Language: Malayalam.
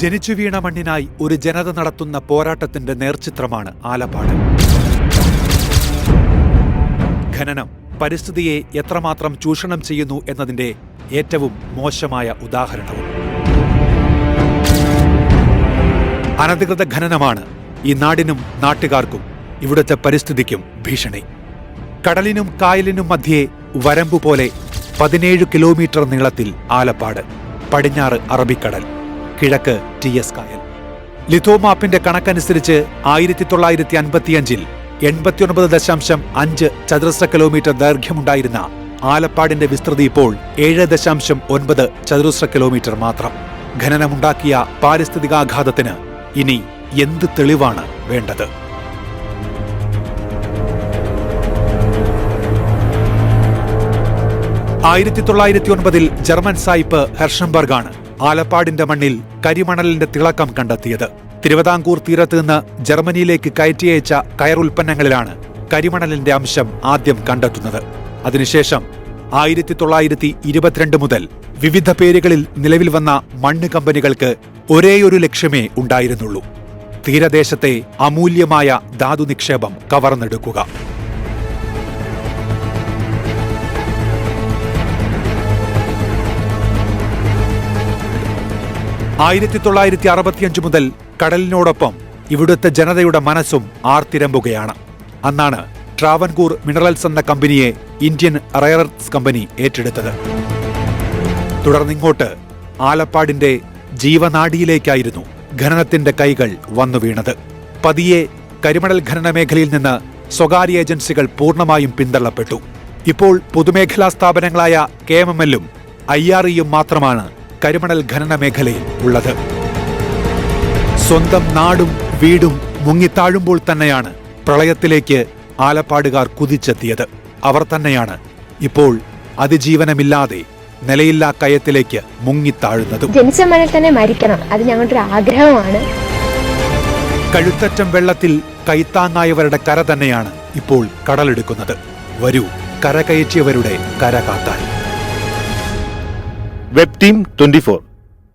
ജനിച്ചു വീണ മണ്ണിനായി ഒരു ജനത നടത്തുന്ന പോരാട്ടത്തിന്റെ നേർചിത്രമാണ് ആലപ്പാട്. ഖനനം പരിസ്ഥിതിയെ എത്രമാത്രം ചൂഷണം ചെയ്യുന്നു എന്നതിന്റെ ഏറ്റവും മോശമായ ഉദാഹരണവും. അനധികൃത ഖനനമാണ് ഈ നാടിനും നാട്ടുകാർക്കും ഇവിടുത്തെ പരിസ്ഥിതിക്കും ഭീഷണി. കടലിനും കായലിനും മധ്യേ വരമ്പു പോലെ 17 കിലോമീറ്റർ നീളത്തിൽ ആലപ്പാട്, പടിഞ്ഞാറ് അറബിക്കടൽ, കിഴക്ക് TS കായൽ. ലിഥോമാപ്പിന്റെ കണക്കനുസരിച്ച് 1955-ൽ 89.5 ചതുരശ്ര കിലോമീറ്റർ ദൈർഘ്യമുണ്ടായിരുന്ന ആലപ്പാടിന്റെ വിസ്തൃതി ഇപ്പോൾ 7.9 ചതുരശ്ര കിലോമീറ്റർ മാത്രം. ഖനനമുണ്ടാക്കിയ പാരിസ്ഥിതികാഘാതത്തിന് ഇനി എന്ത് തെളിവാണ് വേണ്ടത്? 1909-ൽ ജർമ്മൻ സായിപ്പ് ഹെർഷംബർഗാണ് ആലപ്പാടിന്റെ മണ്ണിൽ കരിമണലിന്റെ തിളക്കം കണ്ടെത്തിയത്. തിരുവിതാംകൂർ തീരത്ത് നിന്ന് ജർമ്മനിയിലേക്ക് കയറ്റിയയച്ച കയർ ഉൽപ്പന്നങ്ങളിലാണ് കരിമണലിന്റെ അംശം ആദ്യം കണ്ടെത്തുന്നത്. അതിനുശേഷം 1922 മുതൽ വിവിധ പേരുകളിൽ നിലവിൽ വന്ന മണ്ണ് കമ്പനികൾക്ക് ഒരേയൊരു ലക്ഷ്യമേ ഉണ്ടായിരുന്നുള്ളൂ: തീരദേശത്തെ അമൂല്യമായ ധാതു നിക്ഷേപം കവർന്നെടുക്കുക. 1965 മുതൽ കടലിനോടൊപ്പം ഇവിടുത്തെ ജനതയുടെ മനസ്സും ആർത്തിരമ്പുകയാണ്. അന്നാണ് ട്രാവൻകൂർ മിനറൽസ് എന്ന കമ്പനിയെ ഇന്ത്യൻ റെയർ എർത്ത്സ് കമ്പനി ഏറ്റെടുത്തത്. തുടർന്നിങ്ങോട്ട് ആലപ്പാടിന്റെ ജീവനാഡിയിലേക്കായിരുന്നു ഖനനത്തിന്റെ കൈകൾ വന്നു വീണത്. പതിയെ കരിമണൽ ഖനന മേഖലയിൽ നിന്ന് സ്വകാര്യ ഏജൻസികൾ പൂർണ്ണമായും പിന്തള്ളപ്പെട്ടു. ഇപ്പോൾ പൊതുമേഖലാ സ്ഥാപനങ്ങളായ KMML-ഉം IRE-യും മാത്രമാണ് കരിമണൽ ഖനന മേഖലയിൽ ഉള്ളത്. സ്വന്തം നാടും വീടും മുങ്ങിത്താഴുമ്പോൾ തന്നെയാണ് പ്രളയത്തിലേക്ക് ആലപ്പാടുകാർ കുതിച്ചെത്തിയത്. അവർ തന്നെയാണ് ഇപ്പോൾ അതിജീവനമില്ലാതെ നിലയില്ലാ കയത്തിലേക്ക് മുങ്ങിത്താഴുന്നത്. ജനിച്ച മണ്ണിൽ തന്നെ മരിക്കണം, അത് ഞങ്ങളുടെ ഒരു ആഗ്രഹമാണ്. കഴുത്തറ്റം വെള്ളത്തിൽ കൈത്താങ്ങായവരുടെ കര തന്നെയാണ് ഇപ്പോൾ കടലെടുക്കുന്നത്. വരൂ, കരകയറ്റിയവരുടെ കര കാത്താൻ. Web team 24.